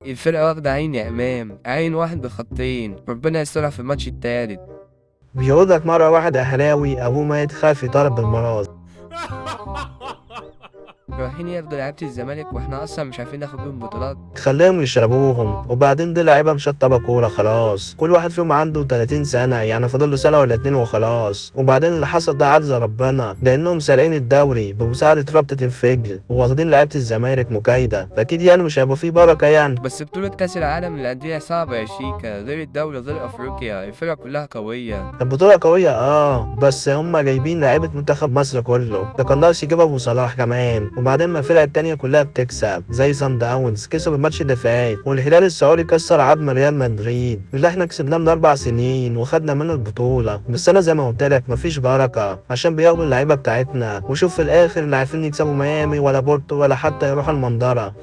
الفرقة واخدة عين يا إمام، عين واحد بخطين، ربنا يسترها في الماتش التالت. بيقول لك مرة واحد أهلاوي أبوه مات خاف يطالب بالميراث. رايحين ياخدوا لعيبة الزمالك واحنا أصلا مش عارفين ناخد بيهم بطولات. خليهم يشربوهم، وبعدين دي لعيبة مشطبة كورة خلاص، كل واحد فيهم عنده 30 سنة، يعني فاضل له سنة ولا اتنين وخلاص. وبعدين اللي حصل ده عجز ربنا، لأنهم سارقين الدوري بمساعدة رابطة الفجر وواخدين لعيبة الزمالك مكايدة، فأكيد يعني مش هيبقى فيه بركة يعني. بس بطولة كأس العالم للأندية صعبة يا شيكا، غير الدوري غير أفريقيا، الفرقة كلها قوية. البطولة قوية بس هما جايبين لعيبة منتخب مصر كله، ده كان ناقص يجيب أبو صلاح كمان. وبعدين ما الفرق التانية كلها بتكسب، زي صن داونز كسب الماتش اللي فات، والهلال السعودي كسر عظم ريال مدريد اللي احنا كسبناه من 4 سنين وخدنا منه البطولة. بس أنا زي ما قلت لك مفيش بركة عشان بياخدوا اللعيبة بتاعتنا، وشوف في الآخر لا عارفين يكسبوا ميامي ولا بورتو ولا حتى يروحوا المنظرة.